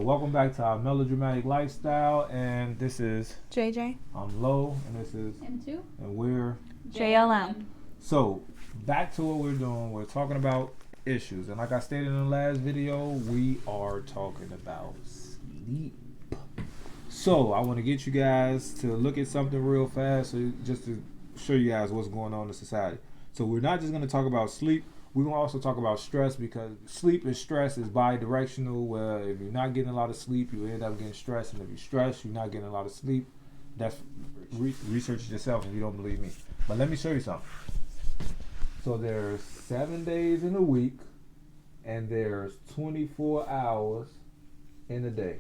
So welcome back to our melodramatic lifestyle, and this is JJ. I'm Lo, and this is M2, and we're JLM. So back to what we're doing. We're talking about issues, and like I stated in the last video, we are talking about sleep. So I want to get you guys to look at something real fast, so just to show you guys what's going on in society. So we're not just going to talk about sleep. We're going to also talk about stress, because sleep and stress is bi-directional, where if you're not getting a lot of sleep, you end up getting stressed. And if you're stressed, you're not getting a lot of sleep. That's research it yourself if you don't believe me. But let me show you something. So there's 7 days in a week, and there's 24 hours in a day.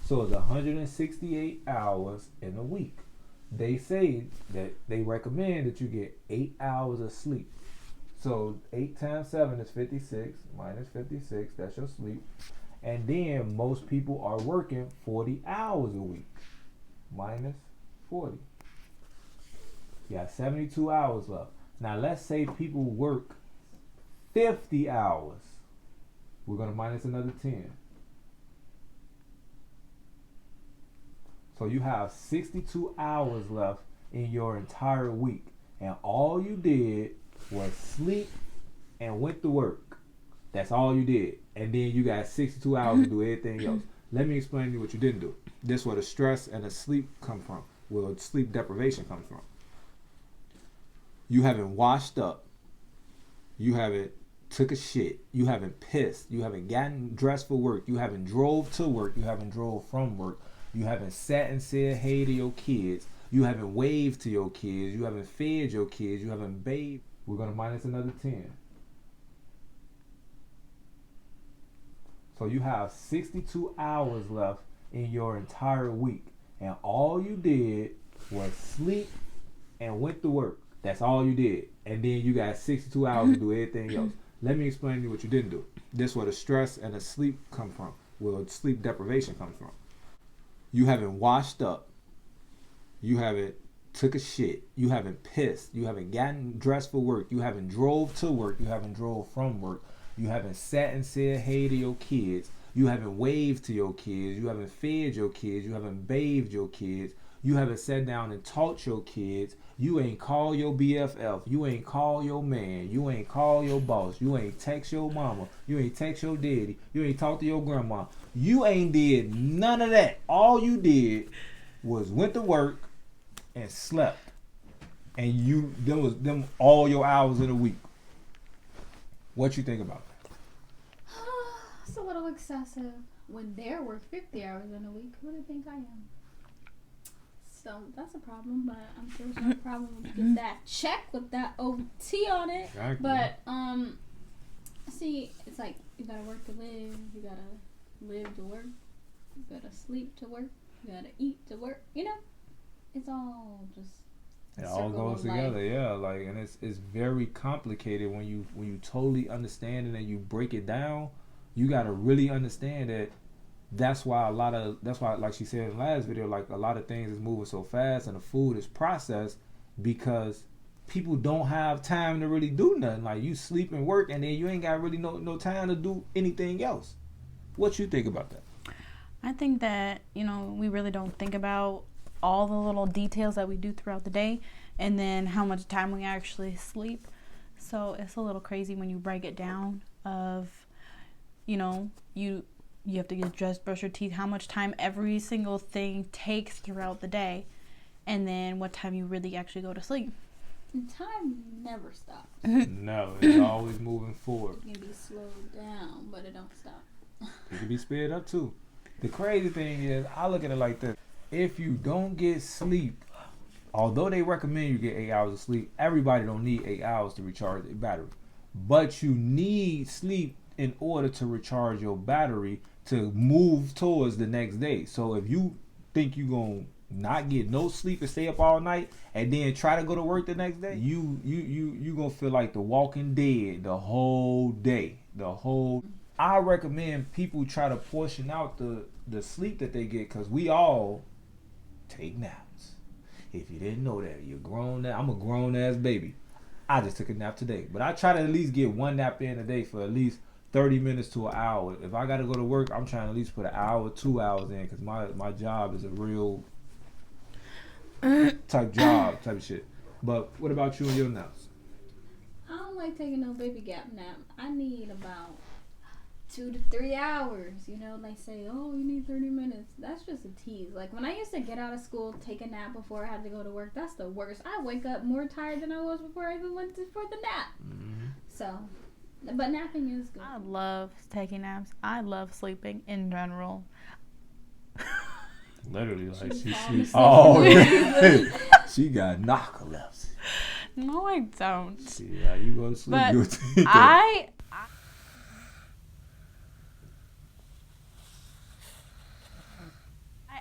So it's 168 hours in a week. They say that they recommend that you get 8 hours of sleep. So 8 times 7 is 56, minus 56, that's your sleep. And then most people are working 40 hours a week, minus 40. You got 72 hours left. Now let's say people work 50 hours. We're going to minus another 10. So you have 62 hours left in your entire week. And all you did was sleep and went to work. That's all you did. And then you got 62 hours to do everything else. Let me explain to you what you didn't do. This is where the stress and the sleep come from. Where sleep deprivation comes from. You haven't washed up. You haven't took a shit. You haven't pissed. You haven't gotten dressed for work. You haven't drove to work. You haven't drove from work. You haven't sat and said hey to your kids. You haven't waved to your kids. You haven't fed your kids. You haven't bathed. We're going to minus another 10. So you have 62 hours left in your entire week. And all you did was sleep and went to work. That's all you did. And then you got 62 hours to do everything else. Let me explain to you what you didn't do. This is where the stress and the sleep come from. Where sleep deprivation comes from. You haven't washed up. You haven't took a shit. You haven't pissed. You haven't gotten dressed for work. You haven't drove to work. You haven't drove from work. You haven't sat and said hey to your kids. You haven't waved to your kids. You haven't fed your kids. You haven't bathed your kids. You haven't sat down and taught your kids. You ain't call your BFF. You ain't call your man. You ain't call your boss. You ain't text your mama. You ain't text your daddy. You ain't talk to your grandma. You ain't did none of that. All you did was went to work and slept. And them was them all your hours in a week. What you think about that? it's a little excessive. When they're work 50 hours in a week, who do you think I am? So that's a problem, but I'm sure it's no problem when you get that check with that OT on it. Exactly. But see, it's like you gotta work to live, you gotta live to work, you gotta sleep to work, you gotta eat to work. You know, it's all just it all goes together, yeah. Like, and it's very complicated when you totally understand it and you break it down. You gotta really understand that. That's why like she said in the last video, like a lot of things is moving so fast and the food is processed because people don't have time to really do nothing. Like, you sleep and work and then you ain't got really no time to do anything else. What you think about that? I think that, we really don't think about all the little details that we do throughout the day and then how much time we actually sleep. So it's a little crazy when you break it down of, you have to get dressed, brush your teeth, how much time every single thing takes throughout the day, and then what time you really actually go to sleep. And time never stops. No, it's always moving forward. It can be slowed down, but it don't stop. It can be sped up too. The crazy thing is, I look at it like this. If you don't get sleep, although they recommend you get 8 hours of sleep, everybody don't need 8 hours to recharge their battery. But you need sleep in order to recharge your battery to move towards the next day. So if you think you're going to not get no sleep and stay up all night and then try to go to work the next day, you going to feel like the walking dead the whole day. I recommend people try to portion out the sleep that they get, because we all take naps. If you didn't know that, you're grown now. I'm a grown ass baby. I just took a nap today, but I try to at least get one nap in a day for at least 30 minutes to an hour. If I got to go to work, I'm trying to at least put an hour, 2 hours in, because my job is a real type job, type shit. But what about you and your naps? I don't like taking no baby gap nap. I need about 2 to 3 hours. You know, they say, oh, you need 30 minutes. That's just a tease. Like, when I used to get out of school, take a nap before I had to go to work, that's the worst. I wake up more tired than I was before I even went for the nap. Mm-hmm. So, but napping is good. I love taking naps. I love sleeping in general. Literally, like she sleeps. Oh, yeah. She got narcolepsy. No, I don't. See how you go to sleep. But I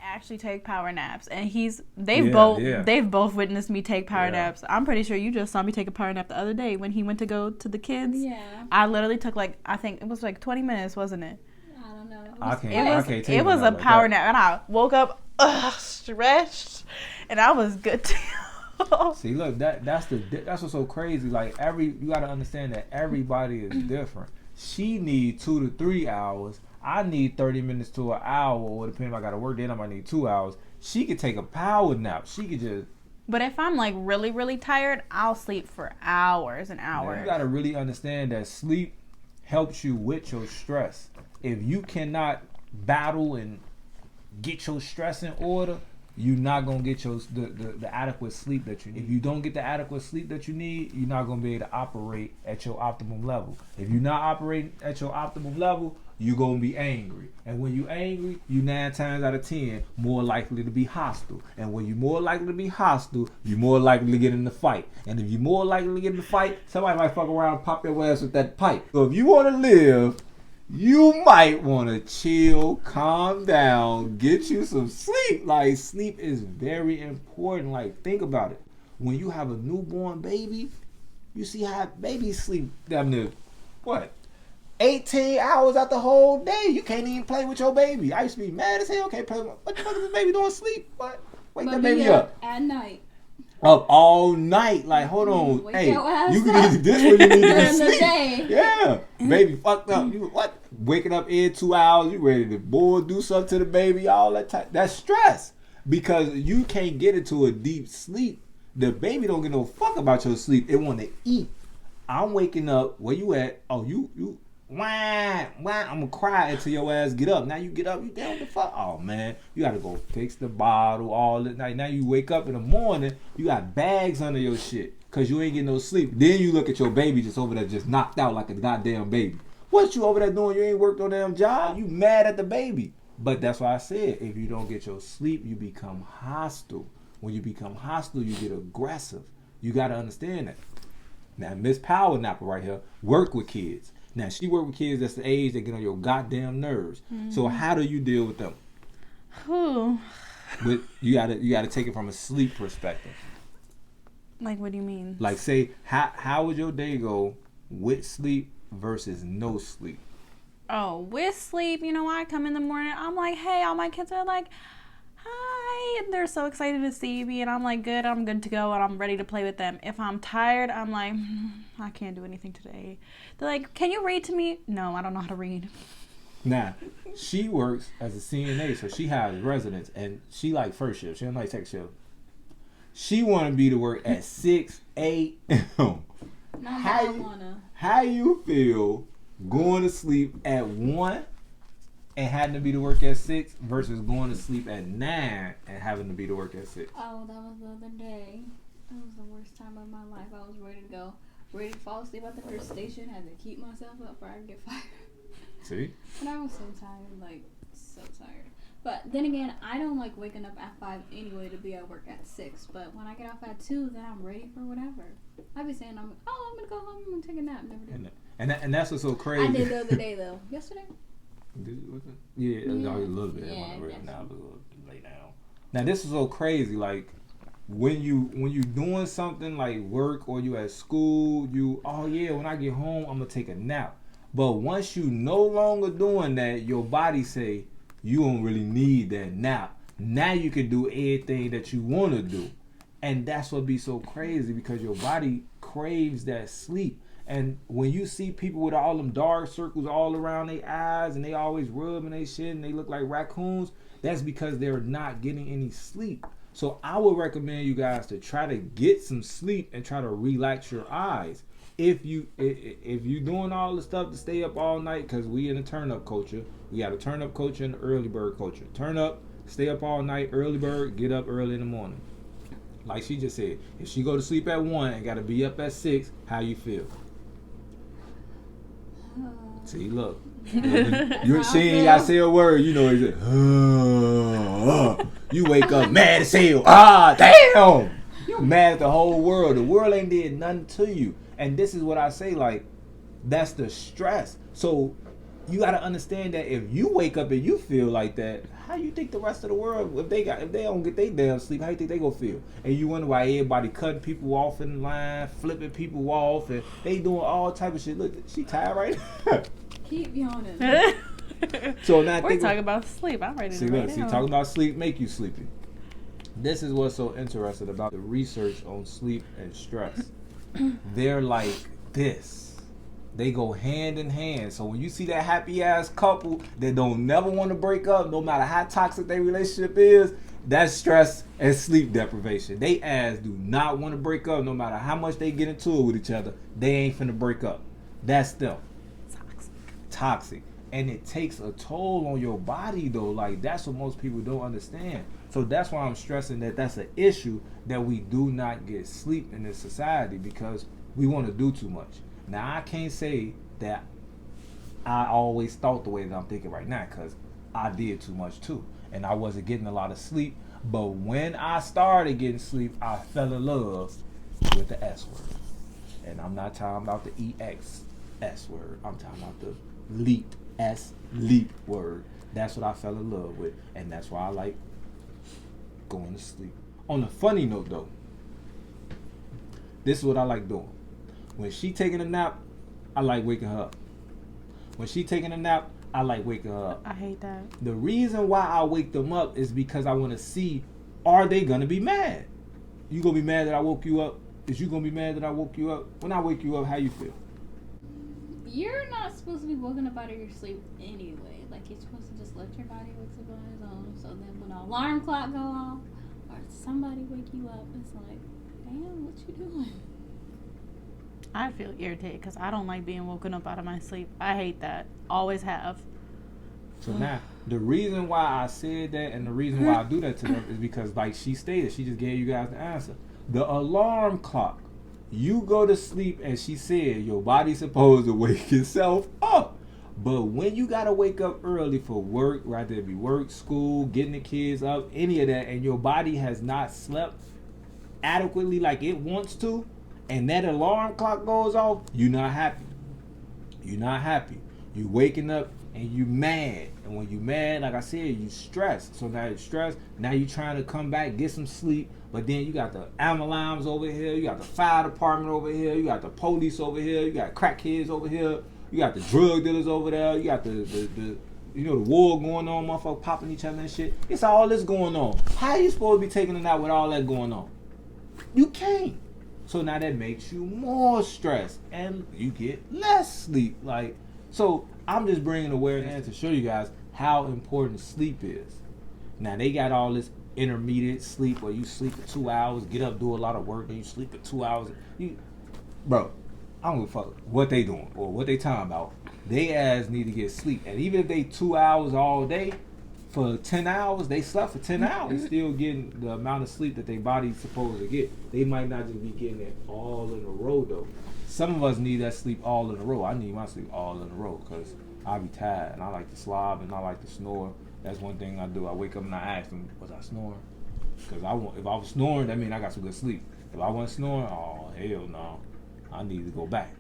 actually take power naps, and they've both witnessed me take power naps. I'm pretty sure you just saw me take a power nap the other day when he went to go to the kids. Yeah. I literally took I think it was 20 minutes, wasn't it? I don't know. It was a power nap, and I woke up stretched, and I was good to go. See, look, that's what's so crazy. Like you gotta understand that everybody is different. She needs 2 to 3 hours. I need 30 minutes to an hour, or depending if I gotta work, then I might need 2 hours. She could take a power nap. She could just. But if I'm like really, really tired, I'll sleep for hours and hours. Now, you gotta really understand that sleep helps you with your stress. If you cannot battle and get your stress in order, you're not gonna get the adequate sleep that you need. If you don't get the adequate sleep that you need, you're not gonna be able to operate at your optimum level. If you're not operating at your optimum level, you're gonna be angry. And when you're angry, you 9 times out of 10 more likely to be hostile. And when you're more likely to be hostile, you're more likely to get in the fight. And if you're more likely to get in the fight, somebody might fuck around and pop your ass with that pipe. So if you wanna live, you might want to chill, calm down, get you some sleep. Like, sleep is very important. Like, think about it. When you have a newborn baby, you see how babies sleep damn near, 18 hours out the whole day. You can't even play with your baby. I used to be mad as hell. Can't play with what the fuck is this baby doing sleep? What? Wake that baby up. At night. Up all night, like, hold on, Wake hey, you can either this when you need to be sleep. Day. Yeah, baby fucked up. You what? Waking up in 2 hours, you ready to do something to the baby, all that time. That's stress because you can't get into a deep sleep. The baby don't get no fuck about your sleep. It want to eat. I'm waking up. Where you at? Oh, you. Wah. I'm gonna cry until your ass get up. Now you get up, you down the fuck. Oh man, you gotta go fix the bottle, all that. Now you wake up in the morning, you got bags under your shit because you ain't getting no sleep. Then you look at your baby just over there, just knocked out like a goddamn baby. What you over there doing? You ain't worked on damn job. You mad at the baby. But that's why I said if you don't get your sleep, you become hostile. When you become hostile, you get aggressive. You gotta understand that. Now Miss Power Napper right here work with kids. Now, she work with kids that's the age that get on your goddamn nerves. Mm-hmm. So how do you deal with them? But you gotta take it from a sleep perspective. Like, what do you mean? Like, say, how would your day go with sleep versus no sleep? Oh, with sleep, I come in the morning, I'm like, hey, all my kids are like, hi, and they're so excited to see me, and I'm like, good, I'm good to go, and I'm ready to play with them. If I'm tired, I'm like, I can't do anything today. They're like, can you read to me? No, I don't know how to read. Now, she works as a CNA, so she has residents, and she like first shift. She don't like second shift. She want to be to work at 6 a.m. How you feel going to sleep at 1 and having to be to work at 6 versus going to sleep at 9 and having to be to work at 6? Oh, that was the other day. That was the worst time of my life. I was ready to go. Ready to fall asleep at the first station. Had to keep myself up or I'd get fired. See? And I was so tired. Like, so tired. But then again, I don't like waking up at 5 anyway to be at work at 6. But when I get off at 2, then I'm ready for whatever. I be saying, I'm going to go home. I'm going to take a nap. Never did. And that's what's so crazy. I did the other day, though. Yesterday? Yeah, a little bit. Yeah, now, but a little late now. Now, this is so crazy. Like, when you doing something like work or you at school, when I get home, I'm going to take a nap. But once you no longer doing that, your body say, you don't really need that nap. Now you can do everything that you want to do. And that's what be so crazy because your body craves that sleep. And when you see people with all them dark circles all around their eyes and they always rubbing their shit and they look like raccoons, that's because they're not getting any sleep. So I would recommend you guys to try to get some sleep and try to relax your eyes. If you doing all the stuff to stay up all night, because we in a turn up culture, we got a turn up culture and an early bird culture. Turn up, stay up all night, early bird, get up early in the morning. Like she just said, if she go to sleep at 1 and got to be up at 6, how you feel? See, look. You're seeing y'all say a word, you know, he's like, you wake up mad as hell. Damn! You mad at the whole world. The world ain't did nothing to you. And this is what I say, like, that's the stress. So you got to understand that if you wake up and you feel like that, how you think the rest of the world, if they don't get their damn sleep, how you think they gonna feel? And you wonder why everybody cutting people off in line, flipping people off, and they doing all type of shit. Look, she tired right now. Keep yawning. So now we're talking about sleep. I'm ready to see, talking about sleep make you sleepy. This is what's so interesting about the research on sleep and stress. They're like this. They go hand in hand. So when you see that happy ass couple that don't never want to break up, no matter how toxic their relationship is, that's stress and sleep deprivation. They ass do not want to break up, no matter how much they get into it with each other. They ain't finna break up. That's them. Toxic. And it takes a toll on your body though. Like, that's what most people don't understand. So that's why I'm stressing that that's an issue, that we do not get sleep in this society, because we want to do too much. Now, I can't say that I always thought the way that I'm thinking right now, because I did too much too. And I wasn't getting a lot of sleep. But when I started getting sleep, I fell in love with the S word. And I'm not talking about the EX S word. I'm talking about the leap, leap word. That's what I fell in love with. And that's why I like going to sleep. On a funny note though, this is what I like doing. When she taking a nap, I like waking her up. When she taking a nap, I like waking her up. I hate that. The reason why I wake them up is because I want to see, are they going to be mad? You going to be mad that I woke you up? Is you going to be mad that I woke you up? When I wake you up, how you feel? You're not supposed to be woken up out of your sleep anyway. Like, you're supposed to just let your body wake up on its own. So then when the alarm clock go off, or somebody wake you up, it's like, damn, what you doing? I feel irritated because I don't like being woken up out of my sleep. I hate that. Always have. So now, the reason why I said that and the reason why I do that to them is because, like she stated, she just gave you guys the answer. The alarm clock. You go to sleep and she said your body's supposed to wake itself up. But when you got to wake up early for work, whether it be work, school, getting the kids up, any of that, and your body has not slept adequately like it wants to, and that alarm clock goes off, you're not happy. You're not happy. You waking up and you mad. And when you mad, like I said, you stressed. So now you're stressed. Now you trying to come back, get some sleep. But then you got the ambulance over here. You got the fire department over here. You got the police over here. You got crackheads over here. You got the drug dealers over there. You got the you know, the war going on, motherfuckers popping each other and shit. It's all this going on. How you supposed to be taking a nap with all that going on? You can't. So now that makes you more stressed and you get less sleep. Like, so I'm just bringing awareness to show you guys how important sleep is. Now they got all this intermediate sleep where you sleep for 2 hours, get up, do a lot of work, and you sleep for 2 hours. Bro, I don't give a fuck what they doing or what they talking about. They ass need to get sleep. And even if they 2 hours all day, for 10 hours, they slept for 10 hours, still getting the amount of sleep that their body's supposed to get. They might not just be getting it all in a row, though. Some of us need that sleep all in a row. I need my sleep all in a row because I be tired, and I like to slob, and I like to snore. That's one thing I do. I wake up and I ask them, was I snoring? Because if I was snoring, that means I got some good sleep. If I wasn't snoring, oh, hell no. I need to go back.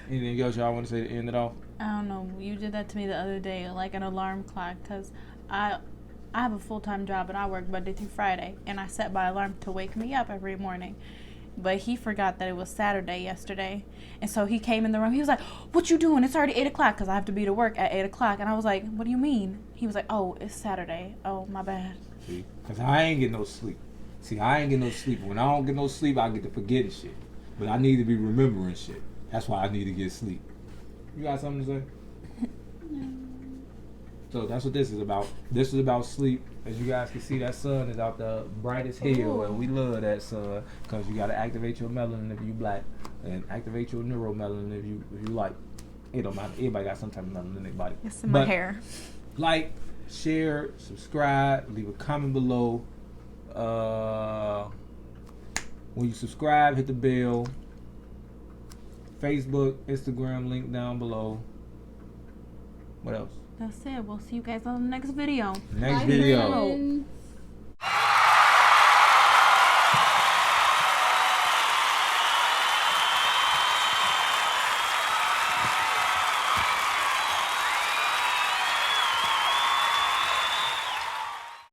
Anything else y'all want to say to end it off? I don't know. You did that to me the other day, like an alarm clock, because I have a full-time job and I work Monday through Friday, and I set my alarm to wake me up every morning. But he forgot that it was Saturday yesterday, and so he came in the room. He was like, "What you doing? It's already 8 o'clock," because I have to be to work at 8 o'clock. And I was like, "What do you mean?" He was like, "Oh, it's Saturday. Oh, my bad." See, because I ain't getting no sleep. See, I ain't getting no sleep. When I don't get no sleep, I get to forgetting shit. But I need to be remembering shit. That's why I need to get sleep. You got something to say? No. So that's what this is about. This is about sleep. As you guys can see, that sun is out the bright as hell, and we love that sun because you got to activate your melanin if you black, and activate your neuromelanin if you like. It don't matter. Everybody got some type of melanin in their body. It's in my hair. Like, share, subscribe, leave a comment below. When you subscribe, hit the bell. Facebook, Instagram, link down below. What else? That's it. We'll see you guys on the next video. Next Bye, video. friends.